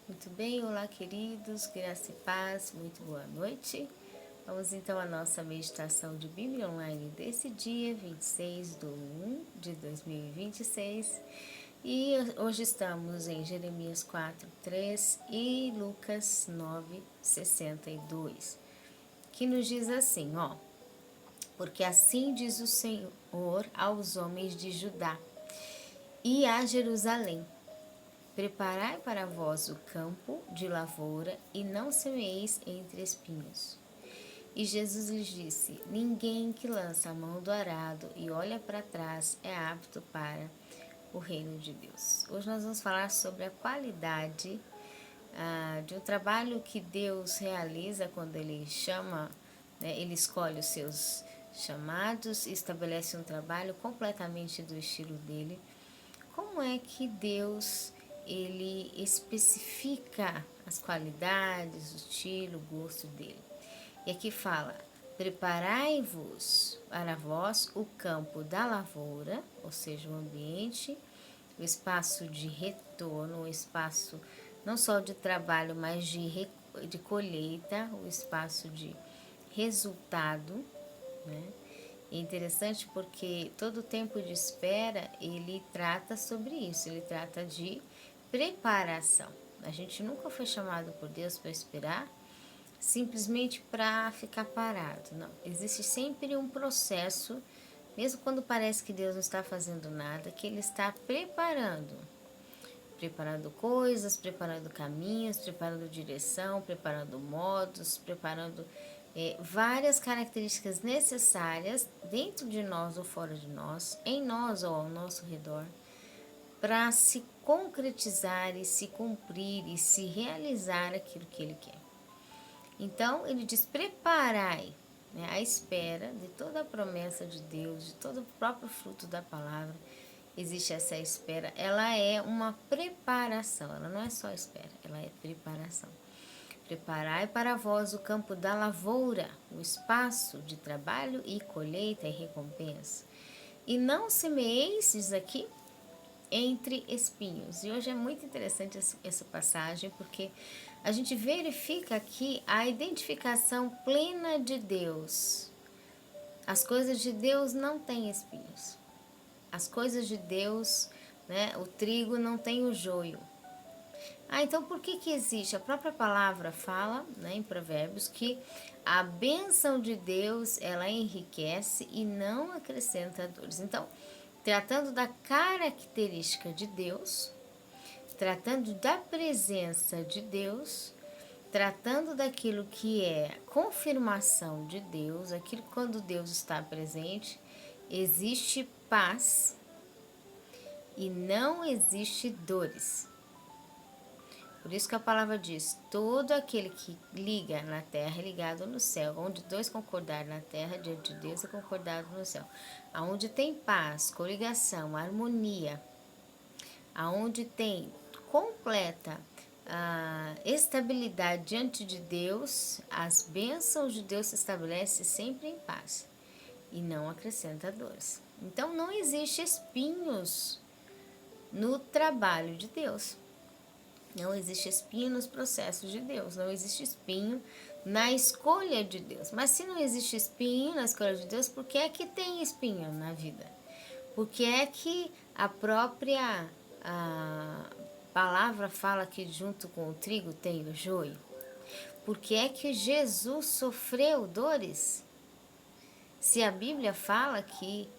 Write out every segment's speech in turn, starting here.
Muito bem, olá queridos, graça e paz, muito boa noite. Vamos então à nossa meditação de Bíblia online desse dia 26 de 1 de 2026. E hoje estamos em Jeremias 4:3 e Lucas 9:62, que nos diz assim, ó: Porque assim diz o Senhor aos homens de Judá e a Jerusalém: Preparai para vós o campo de lavoura e não semeis entre espinhos. E Jesus lhes disse: Ninguém que lança a mão do arado e olha para trás é apto para o reino de Deus. Hoje nós vamos falar sobre a qualidade de um trabalho que Deus realiza quando Ele chama, né, Ele escolhe os seus chamados e estabelece um trabalho completamente do estilo dele. Como é que Deus ele especifica as qualidades, o estilo, o gosto dele? E aqui fala: preparai-vos para vós o campo da lavoura, ou seja, o ambiente, o espaço de retorno, o espaço não só de trabalho, mas de colheita, o espaço de resultado, né? É interessante porque todo o tempo de espera ele trata sobre isso, ele trata de preparação. A gente nunca foi chamado por Deus para esperar simplesmente para ficar parado, não. Existe sempre um processo, mesmo quando parece que Deus não está fazendo nada, que Ele está preparando coisas, preparando caminhos, preparando direção, preparando modos, preparando várias características necessárias dentro de nós ou fora de nós, em nós ou ao nosso redor, para se concretizar e se cumprir e se realizar aquilo que Ele quer. Então, ele diz: preparai, né, à espera de toda a promessa de Deus, de todo o próprio fruto da palavra. Existe essa espera, ela é uma preparação, ela não é só espera, ela é preparação. Preparai para vós o campo da lavoura, o espaço de trabalho e colheita e recompensa. E não semeeis, diz aqui, entre espinhos. E hoje é muito interessante essa passagem, porque a gente verifica aqui a identificação plena de Deus. As coisas de Deus não têm espinhos. As coisas de Deus, né, o trigo não tem o joio. Então por que existe? A própria palavra fala, né, em Provérbios, que a bênção de Deus, ela enriquece e não acrescenta dores. Então, tratando da característica de Deus, tratando da presença de Deus, tratando daquilo que é confirmação de Deus, aquilo que quando Deus está presente, existe paz e não existe dores. Por isso que a palavra diz: todo aquele que liga na terra é ligado no céu. Onde dois concordarem na terra, diante de Deus é concordado no céu. Aonde tem paz, coligação, harmonia, aonde tem completa estabilidade diante de Deus, as bênçãos de Deus se estabelecem sempre em paz e não acrescenta dores. Então não existe espinhos no trabalho de Deus. Não existe espinho nos processos de Deus, não existe espinho na escolha de Deus. Mas se não existe espinho na escolha de Deus, por que é que tem espinho na vida? Por que é que a própria palavra fala que junto com o trigo tem o joio? Por que é que Jesus sofreu dores? Se a Bíblia fala que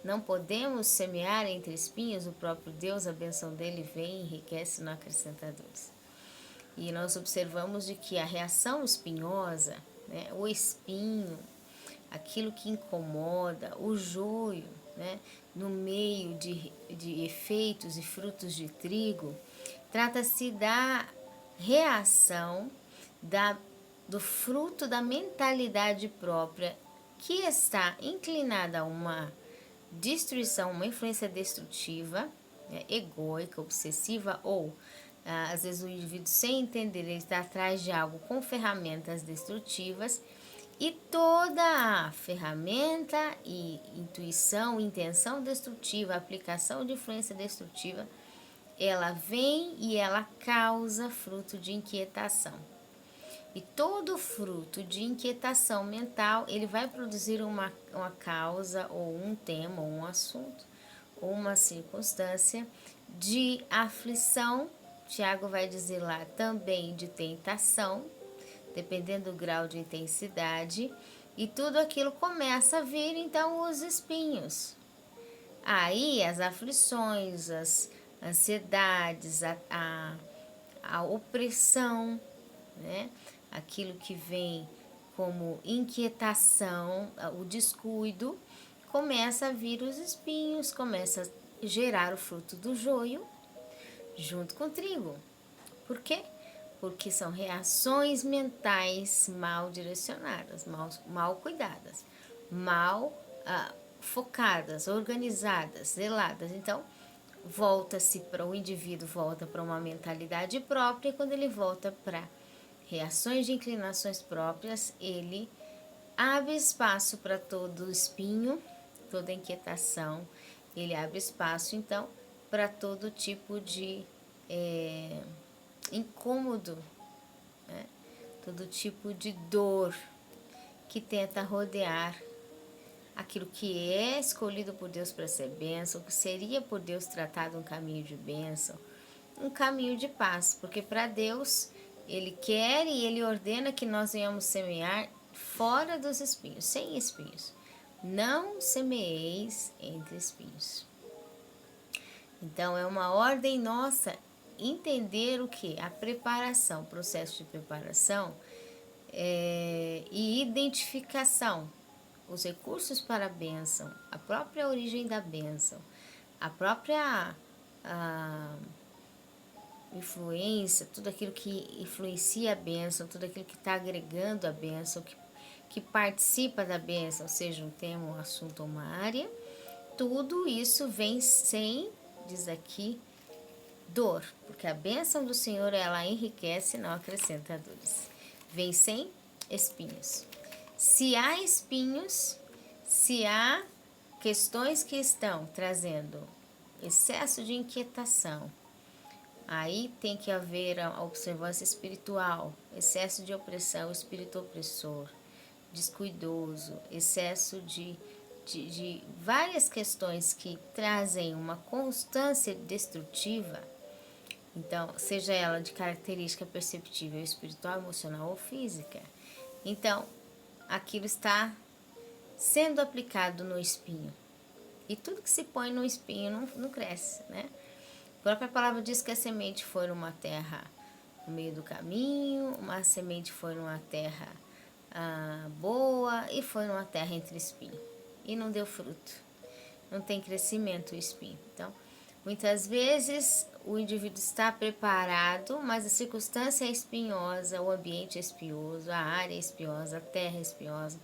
não podemos semear entre espinhos, o próprio Deus, a benção dele vem, enriquece, não acrescenta dores. E nós observamos de que a reação espinhosa, né, o espinho, aquilo que incomoda, o joio, né, no meio de efeitos e frutos de trigo, trata-se da reação do fruto da mentalidade própria que está inclinada a uma destruição, uma influência destrutiva, né, egóica, obsessiva, ou às vezes o indivíduo, sem entender, ele está atrás de algo com ferramentas destrutivas, e toda a ferramenta e intuição, intenção destrutiva, aplicação de influência destrutiva ela vem e ela causa fruto de inquietação. E todo fruto de inquietação mental, ele vai produzir uma causa, ou um tema, ou um assunto, ou uma circunstância de aflição. Tiago vai dizer lá também de tentação, dependendo do grau de intensidade. E tudo aquilo começa a vir, então, os espinhos. Aí as aflições, as ansiedades, a opressão, né? Aquilo que vem como inquietação, o descuido, começa a vir os espinhos, começa a gerar o fruto do joio junto com o trigo. Por quê? Porque são reações mentais mal direcionadas, mal cuidadas, mal focadas, organizadas, zeladas. Então, volta-se para o indivíduo, volta para uma mentalidade própria, e quando ele volta para reações de inclinações próprias, ele abre espaço para todo espinho, toda inquietação, ele abre espaço, então, para todo tipo de incômodo, né? Todo tipo de dor que tenta rodear aquilo que é escolhido por Deus para ser bênção, que seria por Deus tratado um caminho de bênção, um caminho de paz, porque para Deus Ele quer e Ele ordena que nós venhamos semear fora dos espinhos, sem espinhos. Não semeeis entre espinhos. Então é uma ordem nossa entender o que? A preparação, o processo de preparação e identificação, os recursos para a bênção, a própria origem da bênção, a própria influência, tudo aquilo que influencia a bênção, tudo aquilo que está agregando a bênção, que participa da bênção, seja um tema, um assunto ou uma área, tudo isso vem sem, diz aqui, dor, porque a bênção do Senhor, ela enriquece, não acrescenta dores. Vem sem espinhos. Se há espinhos, se há questões que estão trazendo excesso de inquietação, aí tem que haver a observância espiritual, excesso de opressão, espírito opressor, descuidoso, excesso de várias questões que trazem uma constância destrutiva. Então, seja ela de característica perceptível, espiritual, emocional ou física. Então, aquilo está sendo aplicado no espinho. E tudo que se põe no espinho não cresce, né? A própria palavra diz que a semente foi numa terra no meio do caminho, uma semente foi numa terra boa e foi numa terra entre espinho. E não deu fruto. Não tem crescimento o espinho. Então, muitas vezes o indivíduo está preparado, mas a circunstância é espinhosa, o ambiente é espinhoso, a área é espinhosa, a terra é espinhosa,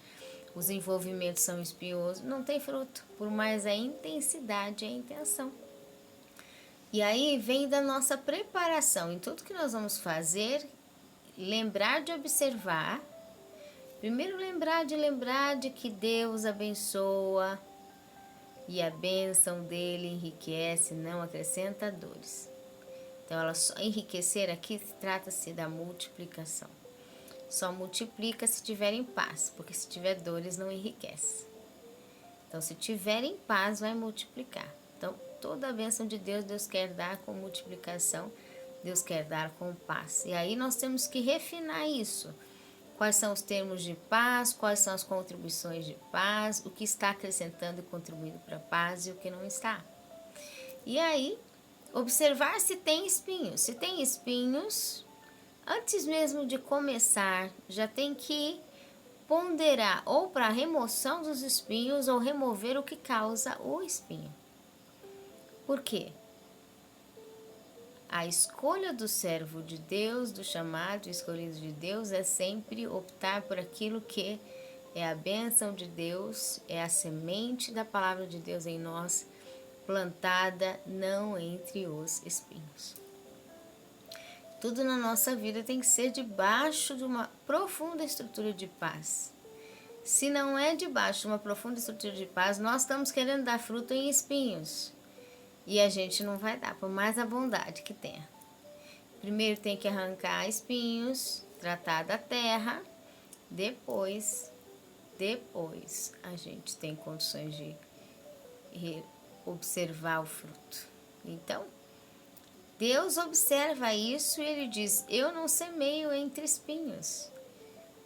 os envolvimentos são espinhosos, não tem fruto, por mais a intensidade e a intenção. E aí vem da nossa preparação em tudo que nós vamos fazer, lembrar de observar, primeiro lembrar de que Deus abençoa, e a bênção dele enriquece, não acrescenta dores. Então, ela só enriquecer aqui trata-se da multiplicação. Só multiplica se tiver em paz, porque se tiver dores não enriquece. Então, se tiver em paz, vai multiplicar. Então, toda a bênção de Deus, Deus quer dar com multiplicação, Deus quer dar com paz. E aí nós temos que refinar isso. Quais são os termos de paz, quais são as contribuições de paz, o que está acrescentando e contribuindo para a paz e o que não está. E aí, observar se tem espinhos. Se tem espinhos, antes mesmo de começar, já tem que ponderar ou para a remoção dos espinhos ou remover o que causa o espinho. Por quê? A escolha do servo de Deus, do chamado escolhido de Deus, é sempre optar por aquilo que é a bênção de Deus, é a semente da palavra de Deus em nós, plantada não entre os espinhos. Tudo na nossa vida tem que ser debaixo de uma profunda estrutura de paz. Se não é debaixo de uma profunda estrutura de paz, nós estamos querendo dar fruto em espinhos. E a gente não vai dar, por mais a bondade que tenha. Primeiro tem que arrancar espinhos, tratar da terra, depois a gente tem condições de observar o fruto. Então, Deus observa isso e ele diz: eu não semeio entre espinhos.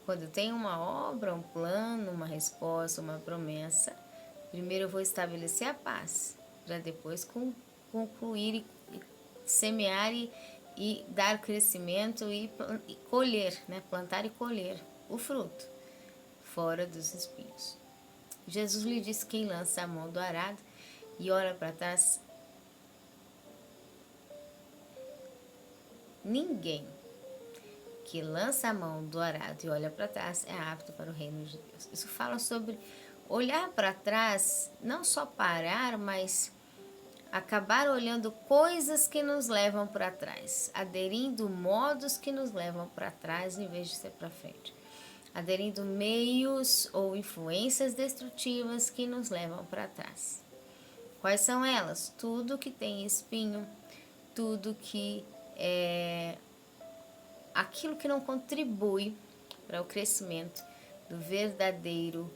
Quando tem uma obra, um plano, uma resposta, uma promessa, primeiro eu vou estabelecer a paz, para depois concluir e semear e dar crescimento e colher, né? Plantar e colher o fruto, fora dos espinhos. Jesus lhe disse: quem lança a mão do arado e olha para trás, ninguém que lança a mão do arado e olha para trás é apto para o reino de Deus. Isso fala sobre olhar para trás, não só parar, mas acabar olhando coisas que nos levam para trás, aderindo modos que nos levam para trás em vez de ser para frente, aderindo meios ou influências destrutivas que nos levam para trás. Quais são elas? Tudo que tem espinho, tudo que é aquilo que não contribui para o crescimento do verdadeiro,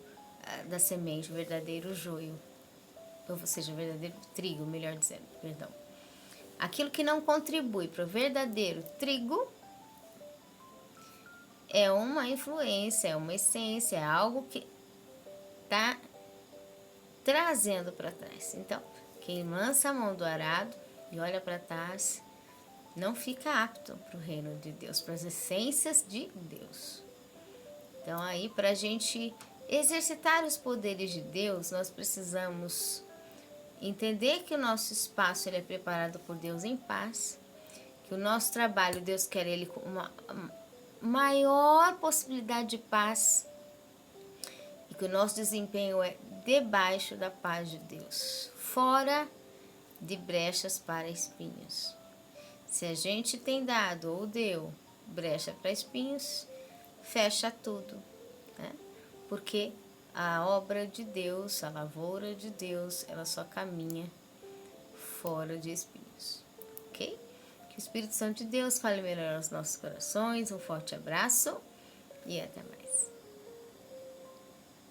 da semente, o verdadeiro joio, ou seja, o verdadeiro trigo, melhor dizendo, perdão. Aquilo que não contribui para o verdadeiro trigo é uma influência, é uma essência, é algo que está trazendo para trás. Então, quem lança a mão do arado e olha para trás não fica apto para o reino de Deus, para as essências de Deus. Então aí, para a gente exercitar os poderes de Deus, nós precisamos entender que o nosso espaço ele é preparado por Deus em paz, que o nosso trabalho, Deus quer ele com uma maior possibilidade de paz, e que o nosso desempenho é debaixo da paz de Deus, fora de brechas para espinhos. Se a gente tem dado ou deu brecha para espinhos, fecha tudo, né? Porque a obra de Deus, a lavoura de Deus, ela só caminha fora de espinhos, ok? Que o Espírito Santo de Deus fale melhor aos nossos corações. Um forte abraço e até mais.